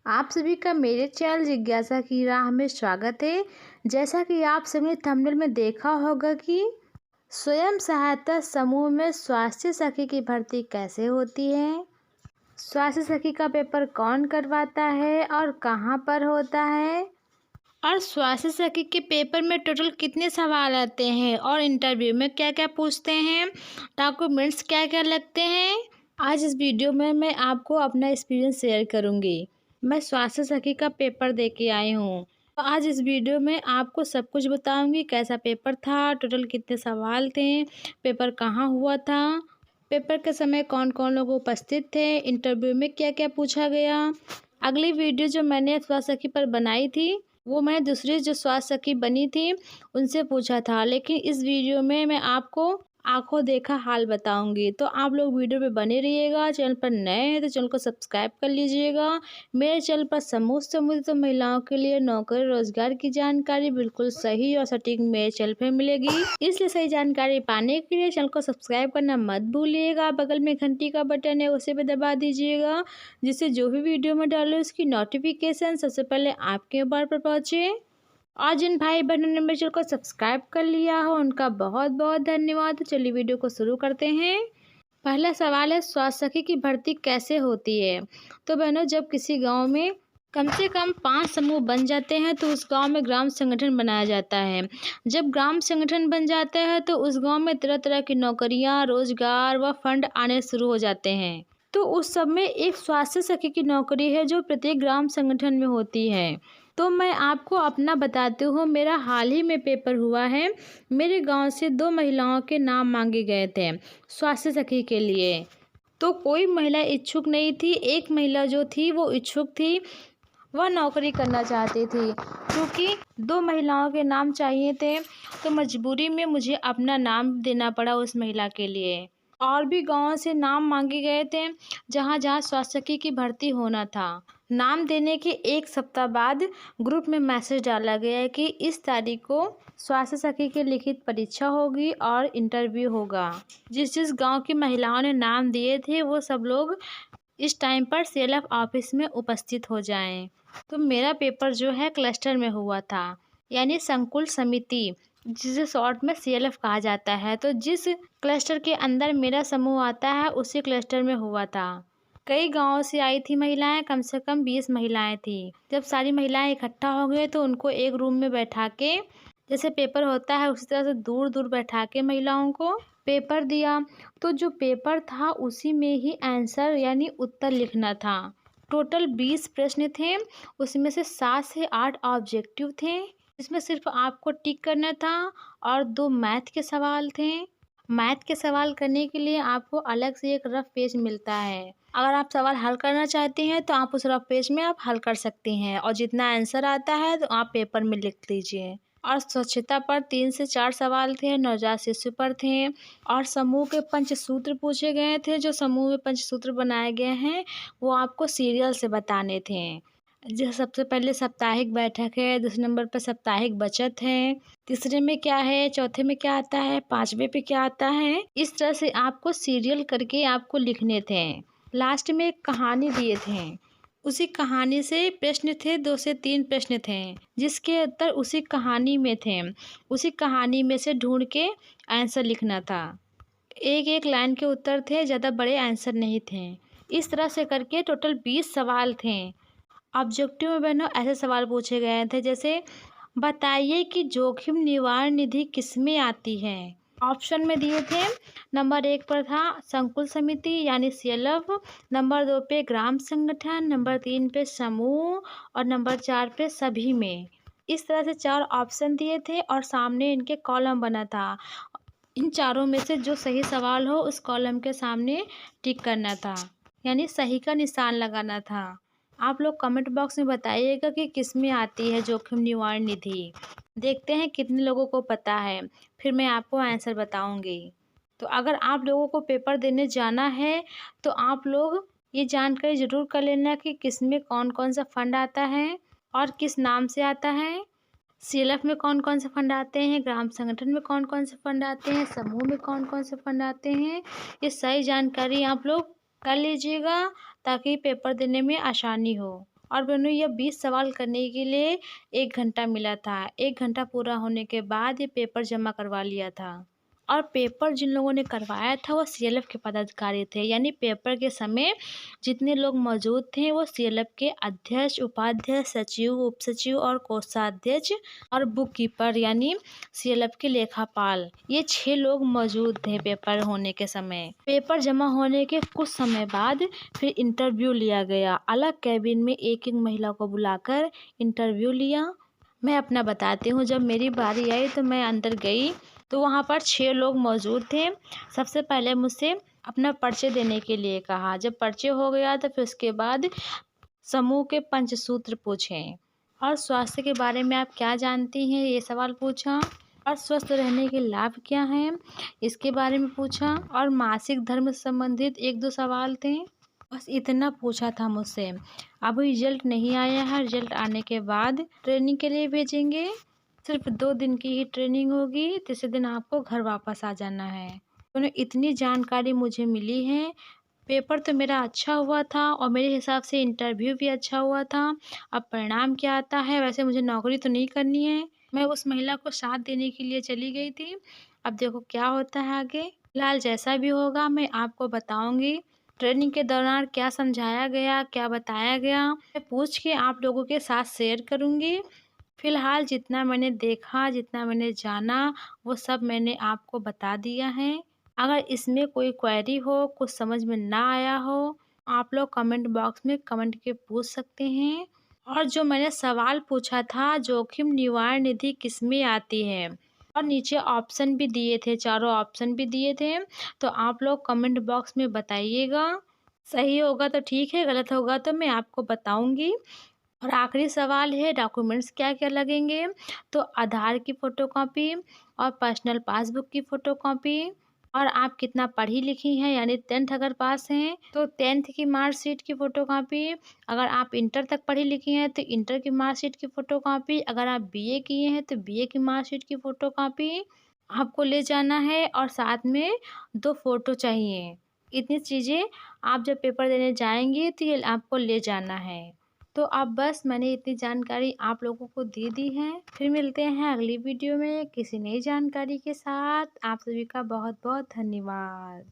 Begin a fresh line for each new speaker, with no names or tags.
आप सभी का मेरे चैनल जिज्ञासा की राह में स्वागत है। जैसा कि आप सभी थंबनेल में देखा होगा कि स्वयं सहायता समूह में स्वास्थ्य सखी की भर्ती कैसे होती है, स्वास्थ्य सखी का पेपर कौन करवाता है और कहाँ पर होता है, और स्वास्थ्य सखी के पेपर में टोटल कितने सवाल आते हैं और इंटरव्यू में क्या क्या पूछते हैं, डॉक्यूमेंट्स क्या क्या लगते हैं। आज इस वीडियो में मैं आपको अपना एक्सपीरियंस शेयर करूंगी। मैं स्वास्थ्य सखी का पेपर दे के आई हूँ, तो आज इस वीडियो में आपको सब कुछ बताऊंगी। कैसा पेपर था, टोटल कितने सवाल थे, पेपर कहाँ हुआ था, पेपर के समय कौन कौन लोग उपस्थित थे, इंटरव्यू में क्या क्या पूछा गया। अगली वीडियो जो मैंने स्वास्थ्य सखी पर बनाई थी वो मैंने दूसरी जो स्वास्थ्य सखी बनी थी उनसे पूछा था, लेकिन इस वीडियो में मैं आपको आंखों देखा हाल बताऊंगी। तो आप लोग वीडियो पे बने रहिएगा। चैनल पर नए हैं तो चैनल को सब्सक्राइब कर लीजिएगा। मेरे चैनल पर समूह संबंधित तो महिलाओं के लिए नौकरी रोजगार की जानकारी बिल्कुल सही और सटीक मेरे चैनल पर मिलेगी। इसलिए सही जानकारी पाने के लिए चैनल को सब्सक्राइब करना मत भूलिएगा। बगल में घंटी का बटन है उसे भी दबा दीजिएगा, जिससे जो भी वीडियो में डालो उसकी नोटिफिकेशन सबसे पहले आपके मोबाइल पर पहुँचे। और जिन भाई बहनों ने मेरे चैनल को सब्सक्राइब कर लिया हो उनका बहुत बहुत धन्यवाद। तो चलिए वीडियो को शुरू करते हैं। पहला सवाल है, स्वास्थ्य सखी की भर्ती कैसे होती है। तो बहनों, जब किसी गांव में कम से कम 5 समूह बन जाते हैं तो उस गांव में ग्राम संगठन बनाया जाता है। जब ग्राम संगठन बन जाता है तो उस गांव में तरह तरह की नौकरियां, रोजगार व फंड आने शुरू हो जाते हैं। तो उस सब में एक स्वास्थ्य सखी की नौकरी है जो प्रत्येक ग्राम संगठन में होती है। तो मैं आपको अपना बताती हूँ। मेरा हाल ही में पेपर हुआ है। मेरे गांव से 2 महिलाओं के नाम मांगे गए थे स्वास्थ्य सखी के लिए। तो कोई महिला इच्छुक नहीं थी। एक महिला जो थी वो इच्छुक थी, वह नौकरी करना चाहती थी। क्योंकि 2 महिलाओं के नाम चाहिए थे तो मजबूरी में मुझे अपना नाम देना पड़ा उस महिला के लिए। और भी गाँव से नाम मांगे गए थे जहाँ जहाँ स्वास्थ्य सखी की भर्ती होना था। नाम देने के 1 सप्ताह बाद ग्रुप में मैसेज डाला गया है कि इस तारीख को स्वास्थ्य सखी की लिखित परीक्षा होगी और इंटरव्यू होगा। जिस जिस गांव की महिलाओं ने नाम दिए थे वो सब लोग इस टाइम पर सीएलएफ ऑफिस में उपस्थित हो जाएं। तो मेरा पेपर जो है क्लस्टर में हुआ था, यानी संकुल समिति, जिसे शॉर्ट में सीएलएफ कहा जाता है। तो जिस क्लस्टर के अंदर मेरा समूह आता है उसी क्लस्टर में हुआ था। कई गांवों से आई थी महिलाएं, कम से कम 20 महिलाएं थी। जब सारी महिलाएं इकट्ठा हो गए तो उनको एक रूम में बैठा के, जैसे पेपर होता है उसी तरह से दूर दूर बैठा के महिलाओं को पेपर दिया। तो जो पेपर था उसी में ही आंसर यानी उत्तर लिखना था। टोटल 20 प्रश्न थे, उसमें से 7 से 8 ऑब्जेक्टिव थे, इसमें सिर्फ आपको टिक करना था। और 2 मैथ के सवाल थे। मैथ के सवाल करने के लिए आपको अलग से एक रफ पेज मिलता है। अगर आप सवाल हल करना चाहते हैं तो आप उस रफ पेज में आप हल कर सकती हैं, और जितना आंसर आता है तो आप पेपर में लिख लीजिए। और स्वच्छता पर 3 से 4 सवाल थे, नवजात शिशु पर थे, और समूह के पंचसूत्र पूछे गए थे। जो समूह में पंचसूत्र बनाए गए हैं वो आपको सीरियल से बताने थे। जो सबसे पहले साप्ताहिक बैठक है, दूसरे नंबर पर साप्ताहिक बचत है, तीसरे में क्या है, चौथे में क्या आता है, 5वें पे क्या आता है। इस तरह से आपको सीरियल करके आपको लिखने थे। लास्ट में एक कहानी दिए थे, उसी कहानी से प्रश्न थे। 2 से 3 प्रश्न थे जिसके उत्तर उसी कहानी में थे। उसी कहानी में से ढूंढ के आंसर लिखना था। एक एक लाइन के उत्तर थे, ज़्यादा बड़े आंसर नहीं थे। इस तरह से करके टोटल 20 सवाल थे। ऑब्जेक्टिव में बहनों ऐसे सवाल पूछे गए थे, जैसे बताइए कि जोखिम निवारण निधि किसमें आती है। ऑप्शन में दिए थे, नंबर 1 पर था संकुल समिति यानी सीएलएफ, नंबर 2 पे ग्राम संगठन, नंबर 3 पे समूह, और नंबर 4 पे सभी में। इस तरह से 4 ऑप्शन दिए थे और सामने इनके कॉलम बना था। इन चारों में से जो सही सवाल हो उस कॉलम के सामने टिक करना था, यानी सही का निशान लगाना था। आप लोग कमेंट बॉक्स में बताइएगा कि किस में आती है जोखिम निवारण निधि। देखते हैं कितने लोगों को पता है, फिर मैं आपको आंसर बताऊंगी। तो अगर आप लोगों को पेपर देने जाना है तो आप लोग ये जानकारी ज़रूर कर लेना कि किस में कौन कौन सा फंड आता है और किस नाम से आता है। सीएलएफ में कौन कौन से फंड आते हैं, ग्राम संगठन में कौन कौन से फंड आते हैं, समूह में कौन कौन से फंड आते हैं। ये सही जानकारी आप लोग कर लीजिएगा ताकि पेपर देने में आसानी हो। और मैंने ये 20 सवाल करने के लिए 1 घंटा मिला था। 1 घंटा पूरा होने के बाद ये पेपर जमा करवा लिया था। और पेपर जिन लोगों ने करवाया था वो सीएलएफ के पदाधिकारी थे, यानी पेपर के समय जितने लोग मौजूद थे वो सीएलएफ के अध्यक्ष, उपाध्यक्ष, सचिव, उपसचिव और कोषाध्यक्ष और बुक कीपर यानी सीएलएफ के लेखापाल, ये 6 लोग मौजूद थे पेपर होने के समय। पेपर जमा होने के कुछ समय बाद फिर इंटरव्यू लिया गया। अलग कैबिन में एक एक महिला को बुलाकर इंटरव्यू लिया। मैं अपना बताती हूँ, जब मेरी बारी आई तो मैं अंदर गई तो वहाँ पर 6 लोग मौजूद थे। सबसे पहले मुझसे अपना परिचय देने के लिए कहा। जब परिचय हो गया तो फिर उसके बाद समूह के पंचसूत्र पूछे और स्वास्थ्य के बारे में आप क्या जानती हैं, ये सवाल पूछा। और स्वस्थ रहने के लाभ क्या हैं, इसके बारे में पूछा। और मासिक धर्म से संबंधित 1-2 सवाल थे। बस इतना पूछा था मुझसे। अभी रिजल्ट नहीं आया है, रिजल्ट आने के बाद ट्रेनिंग के लिए भेजेंगे। सिर्फ 2 दिन की ही ट्रेनिंग होगी, तीसरे दिन आपको घर वापस आ जाना है। उन्हें इतनी जानकारी मुझे मिली है। पेपर तो मेरा अच्छा हुआ था और मेरे हिसाब से इंटरव्यू भी अच्छा हुआ था। अब परिणाम क्या आता है, वैसे मुझे नौकरी तो नहीं करनी है। मैं उस महिला को साथ देने के लिए चली गई थी। अब देखो क्या होता है आगे। फिलहाल जैसा भी होगा मैं आपको बताऊंगी। ट्रेनिंग के दौरान क्या समझाया गया, क्या बताया गया, मैं पूछ के आप लोगों के साथ शेयर करूंगी। फिलहाल जितना मैंने देखा, जितना मैंने जाना, वो सब मैंने आपको बता दिया है। अगर इसमें कोई क्वेरी हो, कुछ समझ में ना आया हो, आप लोग कमेंट बॉक्स में कमेंट के पूछ सकते हैं। और जो मैंने सवाल पूछा था, जोखिम निवारण निधि किसमें आती है, और नीचे ऑप्शन भी दिए थे, चारों ऑप्शन भी दिए थे, तो आप लोग कमेंट बॉक्स में बताइएगा। सही होगा तो ठीक है, गलत होगा तो मैं आपको बताऊंगी। और आखिरी सवाल है, डॉक्यूमेंट्स क्या क्या लगेंगे, तो आधार की फ़ोटोकॉपी और पर्सनल पासबुक की फ़ोटोकॉपी। और आप कितना पढ़ी लिखी हैं, यानी 10th अगर पास हैं तो 10th की मार्कशीट की फ़ोटोकॉपी। अगर आप इंटर तक पढ़ी लिखी हैं तो इंटर की मार्कशीट की फ़ोटोकॉपी। अगर आप बीए किए हैं तो बीए की मार्कशीट की फ़ोटोकॉपी आपको ले जाना है। और साथ में 2 फ़ोटो चाहिए। इतनी चीज़ें आप जब पेपर देने जाएंगे तो ये आपको ले जाना है। तो अब बस मैंने इतनी जानकारी आप लोगों को दे दी है। फिर मिलते हैं अगली वीडियो में किसी नई जानकारी के साथ। आप सभी का बहुत बहुत धन्यवाद।